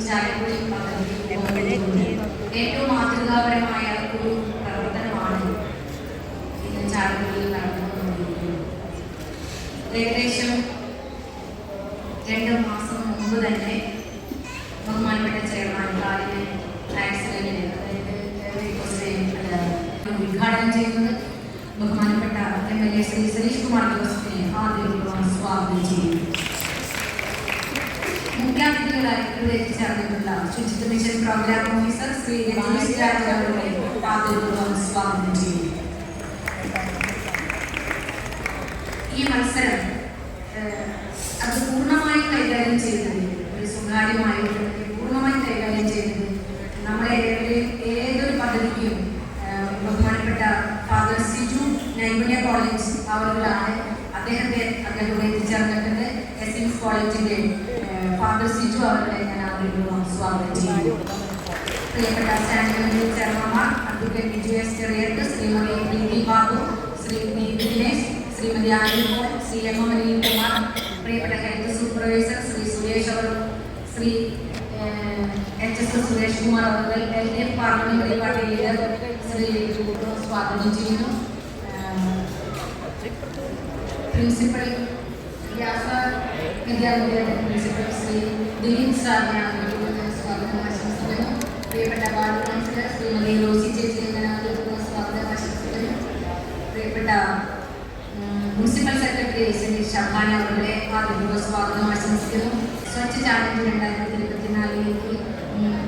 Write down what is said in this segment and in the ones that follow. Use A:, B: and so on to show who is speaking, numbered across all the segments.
A: ചാലക്കുടി ഏറ്റവും മാതൃകാപരമായ ഒരു പ്രവർത്തനമാണ് ഇന്ന് ചാലക്കുടിയിൽ നടന്നുകൊണ്ടിരിക്കുന്നത്. ഏകദേശം 2 മാസം മുമ്പ് തന്നെ ബഹുമാനപ്പെട്ട ചെയർമാൻ കാലിന് ആക്സിഡന്റിന് ഉദ്ഘാടനം ചെയ്യുന്നത് ബഹുമാനപ്പെട്ട MLA ശ്രീ സനീഷ് കുമാർ ജോസഫിനെ ആദ്യപൂർവ്വം സ്വാഗതം ചെയ്യുന്നു. മുഖ്യാതിഥികളായി ഇവിടെ എത്തിച്ചേർന്നിട്ടുള്ള Suchitwa mission programme officer Shri Rajaneesh Raj അവരുടെ ആദ്യപൂർവ്വം സ്വാഗതം ചെയ്യുന്നു. ഈ മത്സരം അത് പൂർണ്ണമായി കൈകാര്യം ചെയ്യുന്നത് ഒരു സ്വകാര്യമായി പൂർണ്ണമായി കൈകാര്യം ചെയ്യുന്നത് നമ്മളെ ഏതൊരു പദ്ധതിക്കും ബഹുമാനപ്പെട്ട ഫാദർ സിജു നൈപുണ്യ കോളേജ് അവர்களാണ്. അദ്ദേഹം എത്തിച്ചേർന്നിട്ടുണ്ട്. SMS കോളേജിന്റെ ഫാദർ സിജു അവരുടെ ഞാൻ ആദ്യം സ്വാഗതം ചെയ്യുന്നു. പ്രിയപ്പെട്ട സ്റ്റാൻഡിംഗ് ചെയർമാൻമാർ അഡ്വക്കേറ്റ് വിജയ ചെറിയത്ത്, ശ്രീമതി പ്രീതി ബാബു, ശ്രീ ദിനേശ്, ശ്രീമതി ആനിമോൾ, ശ്രീ M കുമാർ, പ്രിയപ്പെട്ട ഹെൽത്ത് സൂപ്പർവൈസർ ശ്രീ സുരേഷ് അവർ, ശ്രീ HS സുരേഷ് കുമാർ അവർ, LDF parliamentary party leader Shri സ്വാഗതം ചെയ്യുന്നു. പ്രിൻസിപ്പൽ വ്യാസ വിദ്യാലയയുടെ പ്രിൻസിപ്പൽ ശ്രീ ദിലീപ് സാറിനെ സ്വാഗതം ആശംസിക്കുന്നു. പ്രിയപ്പെട്ട വാർഡ് കൗൺസിലർ ശ്രീമതി റോസി ചേച്ചി സ്വാഗതം ആശംസിക്കുന്നു. പ്രിയപ്പെട്ട മുനിസിപ്പൽ സെക്രട്ടറി ശ്രീ ഷഹാന അവരുടെ ആദ്യപൂർവ്വ സ്വാഗതം ആശംസിക്കുന്നു. സ്വച്ഛ ചാലഞ്ച് 2024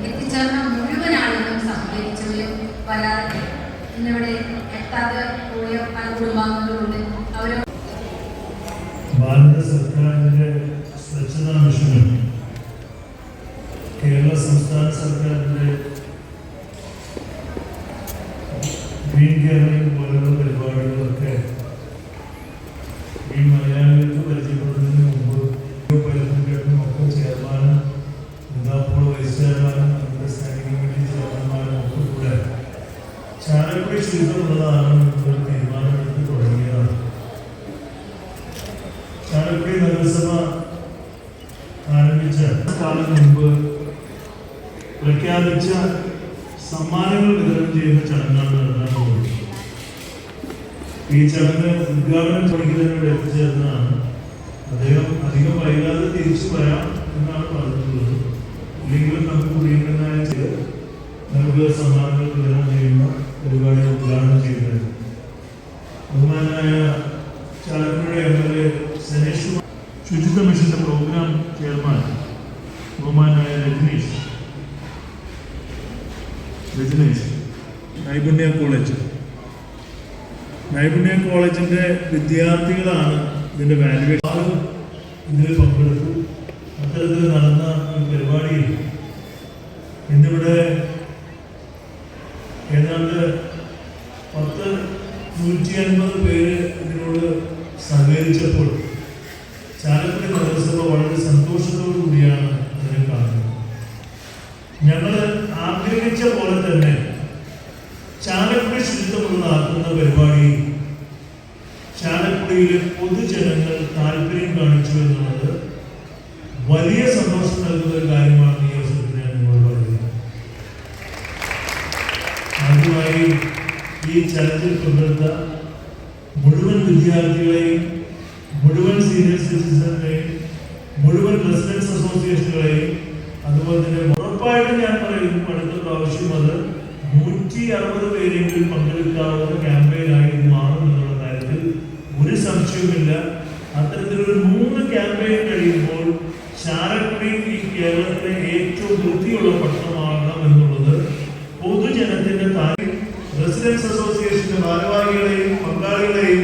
A: എത്തിച്ചേർന്ന മുഴുവൻ ആളുകളും സഹകരിച്ചവരും വരാതെ ഇന്നിവിടെ എത്താതെ പോയ പല കുടുംബാംഗങ്ങളുണ്ട്. അവർ
B: ഭാരത സർക്കാരിൻ്റെ സ്വച്ഛതാ മിഷനും കേരള സംസ്ഥാന സർക്കാരിൻ്റെ ഗ്രീൻ കേരളയും പോലുള്ള പരിപാടികളൊക്കെ ഈ മലയാളികൾക്ക് പരിചയപ്പെടുന്നതിന് മുമ്പ് പലർക്കും ഒക്കെ ചെയർമാനും ഇപ്പോൾ വൈസ് ചെയർമാനും നമ്മുടെ സ്റ്റാൻഡിംഗ് കമ്മിറ്റി ചെയർമാന്മാരും ഒക്കെ കൂടെ ചാലക്കുടി ശുചിത്വമുള്ളതാണ് എന്നൊരു തീരുമാനമെടുത്ത് തുടങ്ങിയതാണ്. ചാലക്കുടി നഗരസഭ ആരംഭിച്ച കാലം മുമ്പ് പ്രഖ്യാപിച്ച സമ്മാനങ്ങൾ വിതരണം ചെയ്യുന്ന ചടങ്ങാണ് നടത്താൻ പോകുന്നത്. ഈ ചടങ്ങ് ഉദ്ഘാടനം പഠിക്കുന്നതിനോട് എത്തിച്ചേർന്നതാണ്. അദ്ദേഹം അധികം വൈകാതെ തിരിച്ചു വരാം എന്നാണ് പറഞ്ഞിട്ടുള്ളത്. ഇല്ലെങ്കിലും നമുക്ക് കുടിയേണ്ടതായ നമുക്ക് സമ്മാനങ്ങൾ വിതരണം ചെയ്യുന്ന പരിപാടി ഉദ്ഘാടനം ചെയ്യുന്നത് ബഹുമാനായ ചാലക്കുടി MLA സനീഷ്, ശുചിത്വ മിഷന്റെ പ്രോഗ്രാം ചെയർമാൻ ബഹുമാനായ രജനീഷ്, നൈപുണ്യ കോളേജിന്റെ വിദ്യാർത്ഥികളാണ് ഇതിന്റെ വാല്യുവേഷൻ. ഇതിൽ പങ്കെടുത്തു. അത്തരത്തിൽ നടന്ന ഈ പരിപാടിയിൽ ഇന്നിവിടെ ഏതാണ്ട് 150 പേര് ഇതിനോട് സഹകരിച്ചപ്പോൾ ചാലക്കുടി നഗരസഭ വളരെ സന്തോഷത്തോടു കൂടിയാണ് അതിനെ കാണുന്നത്. ഞങ്ങൾ ആഗ്രഹിച്ച പോലെ തന്നെ ചാലക്കുടി ശുചിത്വമുള്ളതാക്കുന്ന പരിപാടി ചാലക്കുടിയിലെ പൊതുജനങ്ങൾ താല്പര്യം കാണിച്ചു എന്നുള്ളത് വലിയ സന്തോഷം നൽകുന്ന ഒരു കാര്യമാണ്. ഈ അവസരത്തിൽ ഞാൻ നിങ്ങളോട് പറയുന്നത്. ആദ്യമായി ഈ ചലഞ്ചിൽ പങ്കെടുത്ത മുഴുവൻ വിദ്യാർത്ഥികളെയും, മുഴുവൻ സീനിയർ സിറ്റിസനെയും, മുഴുവൻ റെസിഡൻസ് അസോസിയേഷനുകളെയും, അതുപോലെ തന്നെ ഉറപ്പായിട്ടും ഞാൻ പറയുന്നു അടുത്ത പ്രാവശ്യം അത് 160 പേരെങ്കിലും പങ്കെടുക്കാവുന്ന ക്യാമ്പയിനായി മാറും എന്നുള്ള കാര്യത്തിൽ ഒരു സംശയവുമില്ല. അത്തരത്തിലൊരു 3 ക്യാമ്പയിൻ കഴിയുമ്പോൾ ചാലക്കുടി ഈ കേരളത്തിലെ ഏറ്റവും വൃത്തിയുള്ള പട്ടണമാകണം എന്നുള്ളത് പൊതുജനത്തിന്റെ താല്പര്യം. റെസിഡൻസ് അസോസിയേഷന്റെ ഭാരവാഹികളെയും പങ്കാളികളെയും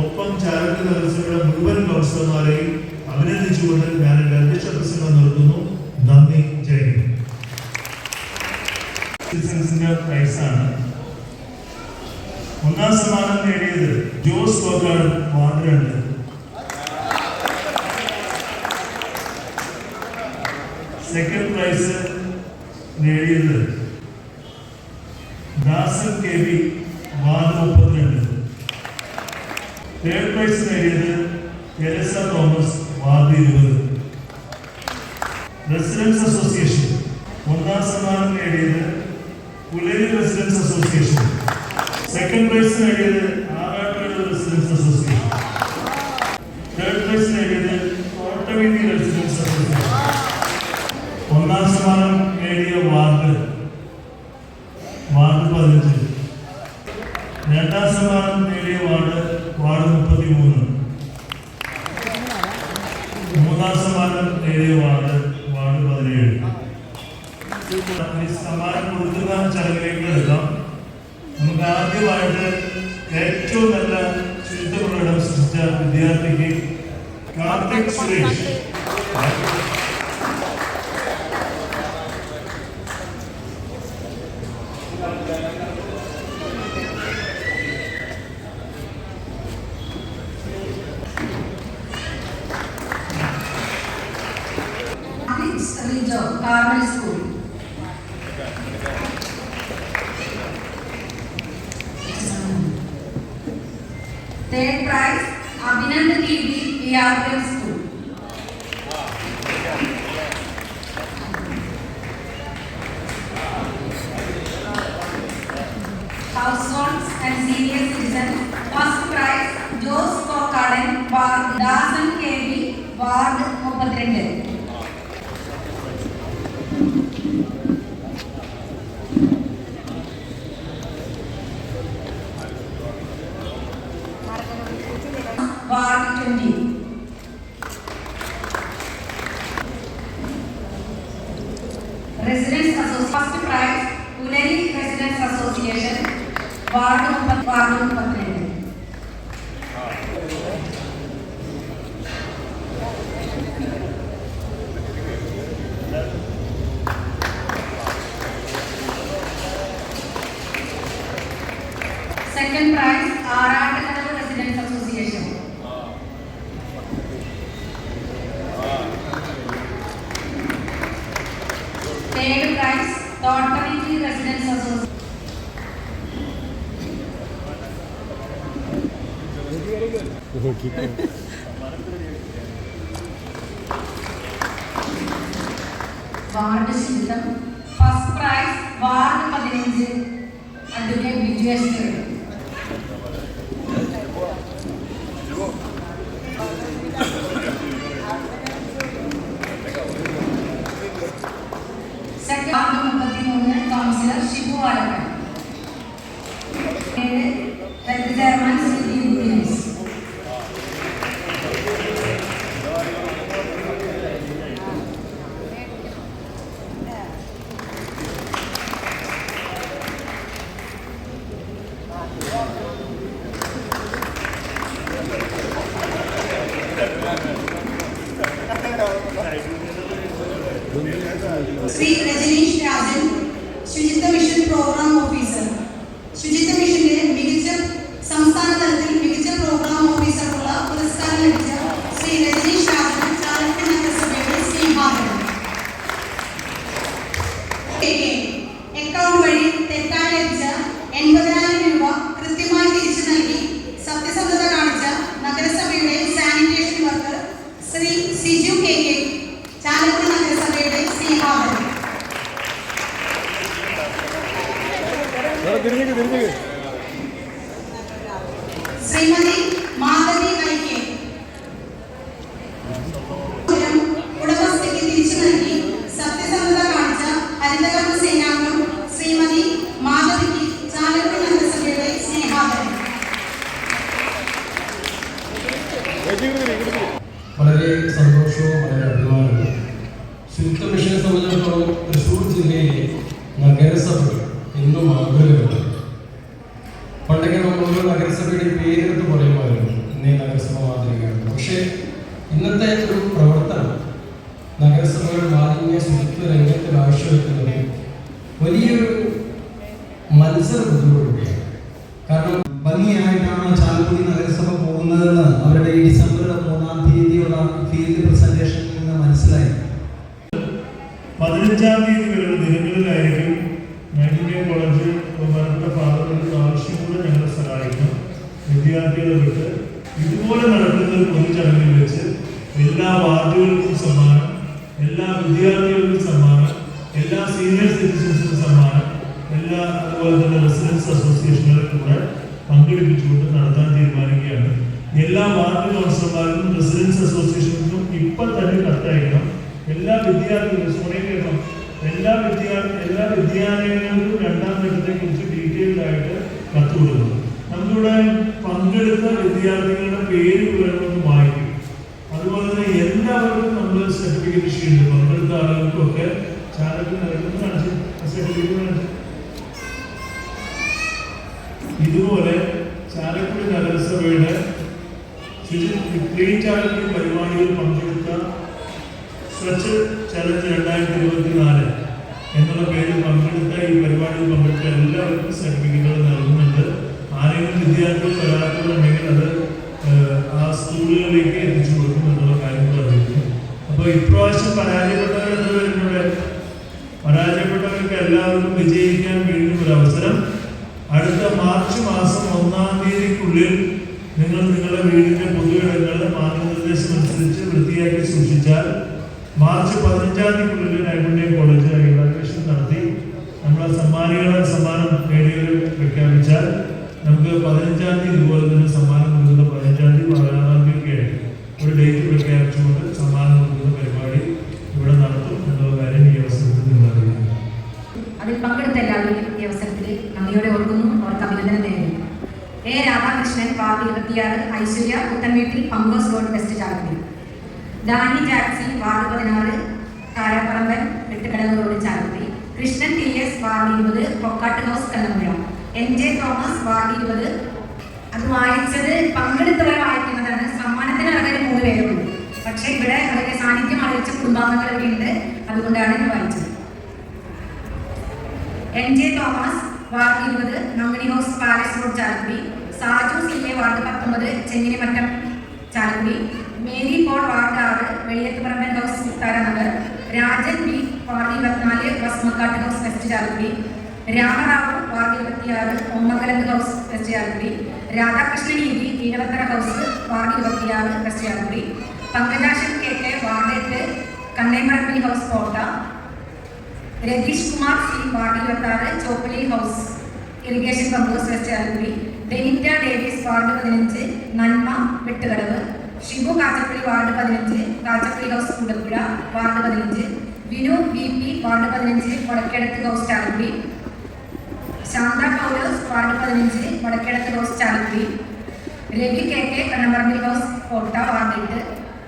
B: ഒപ്പം ചാലക്കുടി നഗരസഭയുടെ മുഴുവൻ കൗൺസിലർമാരെയും അഭിനന്ദിച്ചുകൊണ്ട് ഞാൻ എന്റെ അധ്യക്ഷ പ്രസംഗം നിർത്തുന്നു. നന്ദി. ജയ് ഹിന്ദ്. പ്രൈസാണ്. 1ാം സമ്മാനം നേടിയത് Jose Kokkad, ward 2. Second prize നേടിയത് Dasan KB, ward 32. Third prize നേടിയത് Theresa Thomas, ward 20. Residence association ഒന്നാം സമ്മാനം നേടിയത് Pulari residence association. Second prize നേടിയത് Arattupuzha residence association. Third prize നേടിയത് കോട്ടവീതി റെസിഡൻസ് അസോസിയേഷൻ. ഒന്നാം സമ്മാനം നേടിയ വാർഡ് 15. രണ്ടാം സമ്മാനം നേടിയ വാർഡ് 33. മൂന്നാം സമ്മാനം നേടിയ വാർഡ് 17. സമ്മാനം കൊടുക്കുന്ന ചടങ്ങിലേക്ക് എടുക്കാം. നമുക്ക് ആദ്യമായിട്ട് ഏറ്റവും നല്ല ശുചിത്വപ്രകടനം സൃഷ്ടിച്ച വിദ്യാർത്ഥിക്ക് Karthik Suresh.
A: Rijo, Carmel School. Third prize, Abhinand TV, PRPM School. Households and senior citizens. First prize, Jose Kokadan, Ward Dasan KV, Ward 32. Ward 20. Residents Association. First prize, Pulari Residents Association, Ward 32. Second prize, Arattakkadavu Residents Association. Third prize, Thottaviti Residents Association. Ward ശുചിത്വം. First prize, Ward 15, Advocate Vijay. Second, Ward 33, Councillor Shibu Alakan. Health Chairman Sri Budinis.
C: Sri Rajneesh Rajan, ശുചിത്വ mission programme officer. ശുചിത്വ മിഷന്റെ മികച്ച സംസ്ഥാന തലത്തിൽ മികച്ച programme ഓഫീസർക്കുള്ള പുരസ്കാരം ലഭിച്ച ശ്രീ രജനീഷ് രാജൻ ചാലക്കുടി നഗരസഭയുടെ സ്നേഹാദരം. അക്കൗണ്ട് വഴി തെറ്റായി ലഭിച്ച 80,000 രൂപ കൃത്യമായി തിരിച്ചു നൽകി സത്യസന്ധത കാണിച്ച നഗരസഭയുടെ sanitation worker Shri Siju K Chalakudy നഗരസഭയുടെ സ്നേഹാദരം. ശ്രീമതി മാധവി ഐക്യ ഉടമസ്ഥയ്ക്ക് തിരിച്ചു നൽകി സത്യസന്ധത കാണിച്ച ഹരിതകർമ്മ സേനാംഗം ശ്രീമതി മാധവിക്ക് ചാലക്കുടി നഗരസഭയുടെ സ്നേഹാദരം.
D: വളരെ സന്തോഷവും വളരെ അഭിമാനവും. ശുചിത്വ മിഷനെ സംബന്ധിച്ചിടത്തോളം തൃശ്ശൂർ ജില്ലയിലെ നഗരസഭകൾ എന്നും മാതൃകയാണ്. പണ്ടൊക്കെ നമ്മളോരോ നഗരസഭയുടെ പേരെടുത്ത് പറയുമായിരുന്നു ഇന്നേ നഗരസഭ മാതൃകയാണ്. പക്ഷേ ഇന്നത്തെ ഒരു പ്രവർത്തനം നഗരസഭകൾ മാലിന്യ ശുചിത്വ രംഗത്ത് കാഴ്ചവെക്കുന്നത് വലിയൊരു മത്സര ബുദ്ധിമുട്ടുകയാണ്. കാരണം
E: ഭംഗിയായിട്ടാണ് ചാലക്കുടി നഗരസഭ പോകുന്നതെന്ന് അവരുടെ ഈ ഡിസംബർ 3-ാം തീയതിയുള്ള ഫീൽഡ് പ്രസന്റേഷനിൽ നിന്ന് മനസ്സിലായി.
B: 15-ാം തീയതി വരെയുള്ള ദിനങ്ങളിലായിരിക്കും നൈറ്റിംഗേൽ കോളേജ് ബഹുമാനപ്പെട്ട ഫാദറിന്റെ ആവശ്യം കൂടെ ഞങ്ങളെ സഹായിക്കും. വിദ്യാർത്ഥികളെ വിട്ട് ഇതുപോലെ നടക്കുന്ന ഒരു പൊതുചടങ്ങിൽ വെച്ച് എല്ലാ വാർഡുകൾക്കും സമ്മാനം, എല്ലാ വിദ്യാർത്ഥികൾക്കും സമ്മാനം, എല്ലാ പങ്കെടുപ്പിച്ചുകൊണ്ട് നടത്താൻ തീരുമാനിക്കുകയാണ്. എല്ലാ വാർഡ് കൗൺസിലർമാർക്കും റെസിഡൻസ് അസോസിയേഷൻസിനും ഇപ്പം തന്നെ കത്തയക്കണം. എല്ലാ വിദ്യാർത്ഥികളും സോണിയ കേൾക്കണം, എല്ലാ വിദ്യാലയങ്ങൾക്കും രണ്ടാം ഘട്ടത്തെക്കുറിച്ച് ഡീറ്റെയിൽഡ് ആയിട്ട് കത്ത് കൊടുക്കണം. നമുക്കിവിടെ പങ്കെടുത്ത വിദ്യാർത്ഥികളുടെ പേര് വിവരങ്ങളൊന്ന് വായിക്കും. അതുപോലെ തന്നെ എല്ലാവർക്കും നമ്മൾ സർട്ടിഫിക്കറ്റ് ഷീറ്റ് പങ്കെടുത്ത ആളുകൾക്കൊക്കെ ചാനലിൽ നൽകുന്ന കാണിച്ച് സർട്ടിഫിക്കറ്റ് കാണിച്ചു. ഇതുപോലെ ചാലക്കുടി നഗരസഭയുടെ ക്ലീൻ ചാലക്കുടി പരിപാടിയിൽ പങ്കെടുത്ത സ്വച്ഛ് ചലഞ്ച് 2024 എന്നുള്ള പേരിൽ പങ്കെടുത്ത ഈ പരിപാടിയിൽ പങ്കെടുത്ത എല്ലാവർക്കും സർട്ടിഫിക്കറ്റുകൾ നൽകുന്നുണ്ട്. ആരെങ്കിലും വിദ്യാർത്ഥികൾ വരാത്തവരുണ്ടെങ്കിൽ അത് ആ സ്കൂളുകളിലേക്ക് എത്തിച്ചു കൊടുക്കും എന്നുള്ള കാര്യങ്ങൾ അറിയിക്കുന്നു. അപ്പോൾ ഇപ്രാവശ്യം പരാജയപ്പെട്ടവരെന്ന് വരുന്നത് പരാജയപ്പെട്ടവർക്ക് എല്ലാവർക്കും വിജയിക്കാൻ വീണ്ടും ഒരു അവസരം. അടുത്ത മാർച്ച് മാസം 1-ാം തീയതിക്കുള്ളിൽ നിങ്ങൾ നിങ്ങളുടെ വീടിൻ്റെ പൊതുയിടങ്ങൾ മാർഗനിർദ്ദേശം അനുസരിച്ച് വൃത്തിയാക്കി സൂക്ഷിച്ചാൽ മാർച്ച് 15-ാം തീയതിക്കുള്ളിൽ നൈപുണ്യം കോളേജ് ഇവാലുവേഷൻ നടത്തി നമ്മൾ സമ്മാനികളുടെ സമ്മാനം നേടിയവർ പ്രഖ്യാപിച്ചാൽ നമുക്ക് 15-ാം തീയതി ഇതുപോലെ തന്നെ സമ്മാനം കൊടുക്കുന്ന 15-ാം തീയതി 16-ാം തീയതി ഒരു ഡേറ്റ് പ്രഖ്യാപിച്ചുകൊണ്ട് സമ്മാനം കൊടുക്കുന്ന പരിപാടി ഇവിടെ നടത്തും എന്നുള്ള കാര്യം ഈ അവസരത്തിൽ നിങ്ങൾ അറിയുന്നു.
A: അതിൽ പങ്കെടുത്ത എല്ലാവരും ഈ അവസരത്തിൽ നന്ദിയോടെ ഓർക്കുന്നു, അവർക്ക് അഭിനന്ദനം നേരുന്നു. എ രാധാകൃഷ്ണൻ വാർഡ് 26, ഐശ്വര്യ പുത്തൻവീട്ടിൽ പങ്കോസ് road west Chalakudy. Danny ജാക്സി ward 16, Karapparamban Vettukadavu road Chalakudy. Krishnan TS ward 20, Pokkattu house Kallampuzha. NJ Thomas ward 20. അത് വായിച്ചത് പങ്കെടുത്തവരെ വായിക്കുന്നതാണ്. സമ്മാനത്തിന് അളവിൽ 3 പേരുണ്ട്. പക്ഷേ ഇവിടെ അവരുടെ സാന്നിധ്യം അറിയിച്ച കുടുംബാംഗങ്ങൾ ഇവിടെ ഉണ്ട്, അതുകൊണ്ടാണ് ഞാൻ വായിച്ചത്. NJ തോമസ് വാർഡ് 20, നങ്ങണി house palace road Chalakudy. Saju CA ward 19, Chenginimattam Chalakudy. Mary Paul ward 6, Veliyathuparamban house Mutharanagar. Rajan B ward 24, Vasmakkattu house west Chalakudy. Ramarao ward 26, Ommakkalathu house west Chalakudy. Radhakrishnan EV Ezhavathara house ward 26 west Chalakudy. Pankajashan KK ward 8, Kannemarappil house Kotta. Ratheesh Kumar C ward 26, Choppali house irrigation pumpers west Chalakudy. ഡെനിറ്റ Davis ward 15, നന്മ Vettukadavu. Shibu Kachappilly ward 15, Kachappilly house Koodappuzha ward 15. Vinu VP ward 15, Vadakkedathu house Chalakudy. Shantha Paulose ward 15, Vadakkedathu house Chalakudy. Ravi KK Kannamparambil house Kotta ward 8.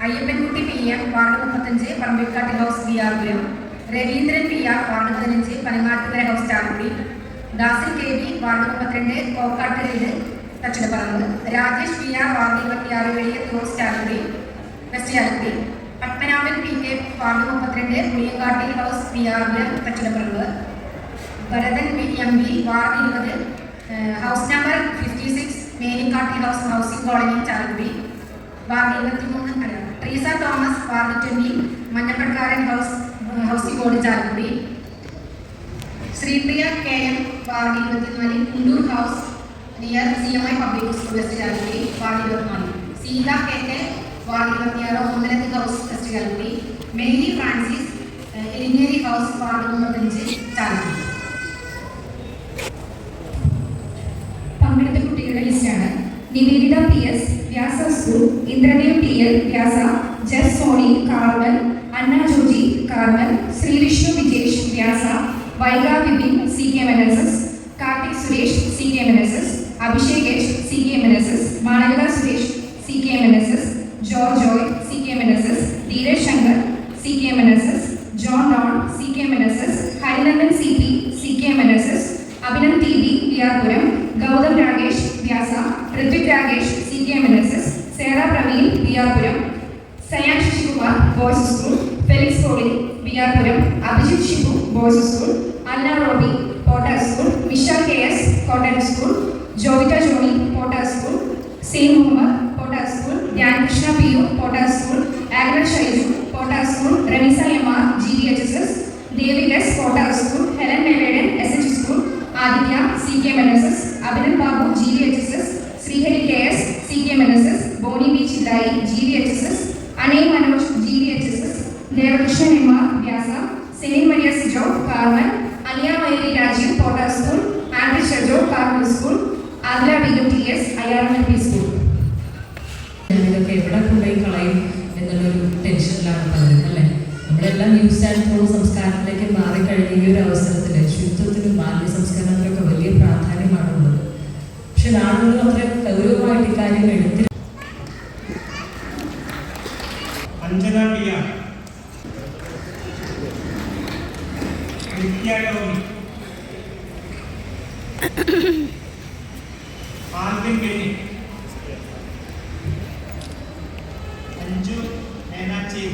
A: Ayyappankutty PM ward 35, Parambikkattu house BR-പുരം. Raveendran PR ward 15, Panangattukara house Chalakudy. Dasil KB ward 32, കോക്കാട്ടുകരയിൽ Thachidaparambu. Rajesh PR ward 26, Veliyathu house Chalakudy west Chalakudy. Padmanabhan PK ward 32, Puliyankattil house BR-പുരം Thachidaparambu. Bharathan MB ward 20, house number 56, Melikkattil house housing colony Chalakudy. Ward 23 Treesa Thomas ward 20, Manjappattakkaran housing board Chalakudy. Sreepriya KM ward 24, Kundoor house near CMI public school west Chalakudy ward 24. Seetha KK ward 26, Onnarathu house west Chalakudy. Mary Francis Elinjeri house ward 35 Chalakudy.
F: പങ്കെടുത്ത കുട്ടികളുടെ ലിസ്റ്റാണ്. Niveditha PS Vyasa school, Indradev TL Vyasa, ജസ് സോണി Carmel, Anna Joji Carmel, Sreevishnu Vijesh Vyasa, Vaiga Vipin CKMNSS, Karthik Suresh CKMNSS, അഭിഷേകേഷ് CKMNSS, Malavika Suresh CKMNSS, Joy CKMNSS, Dheeraj Shankar CKMNSS, John Don CKMNSS, Harinandan CP CKMNSS, Abhinand TV VR-പുരം, Gautham Rakesh Vyasa, Rithvik Rakesh CKMNSS, Sera Praveen VR-പുരം, Sayan Sasikumar boys school, Felix Poly VR-പുരം, Abhijith Shibu boys school, Anna Roby Potta school, Misha KS Kottayam school, Jovita Johnny Potta school, Zain Muhammad Potta school, Dhyankrishna PU Potta school, Agnar Shaiju Potta school, Rameesa MR GDHSS, Devik S Potta school, Helen മെവേഡൻ SH school, Aditya CKMNSS, Abhinand Babu GDHSS, Sreehari KS CKMNSS, Bonny B Chillayi GDHSS, Anay Manoj GDHSS, Devakrishnan MR Vyasa, Celine Maria Sijo Carmel, Aliya മൈരി Rajeev Potta school, ആൻഡ്രി Shajo Carmel school, Adila BUTS IRMLP school.
G: ഇതൊക്കെ എവിടെ കൊണ്ടുപോയി കളയും എന്നുള്ളൊരു ടെൻഷനിലാണ് പലരും അല്ലേ. നമ്മളെല്ലാം ന്യൂസ് ആൻഡ് ഫോൺ സംസ്കാരത്തിലേക്ക് മാറിക്കഴിഞ്ഞ ഈ ഒരു അവസരത്തിൽ ശുചിത്വത്തിനും മാലിന്യ സംസ്കരണത്തിനൊക്കെ വലിയ പ്രാധാന്യമാണുള്ളത്. പക്ഷെ നാടുകളിൽ അത്ര ഗൗരവമായിട്ട് ഇക്കാര്യം എടുത്തില്ല.
H: Anjana Piya, Nithya Tommy, Alvin Benny, Anju Menachi,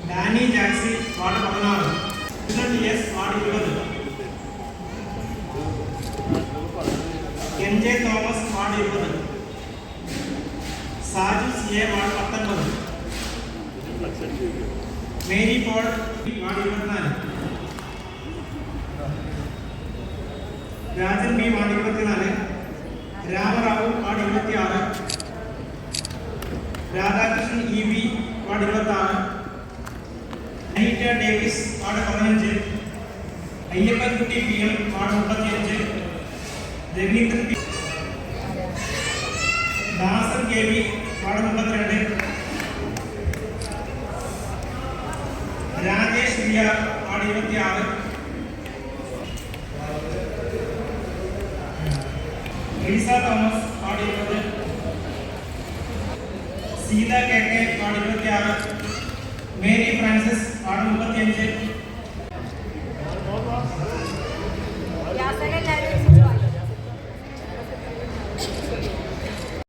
H: Danny ജാക്സി ward 16, TS ward 20, NJ Thomas ward 20, Saju CA ward 19, Mary Paul ward 24, Rajan B ward 24, Ramarao ward 26, Radhakrishnan EB ward 26, Anita Davis ward 15, Ayyappankutty PM ward 35, Raveendran P, Dasan KB ward 32, Rajesh VR ward 26, Reesa Thomas ward 20, Seetha KK ward 26, Mary Francis ward 35,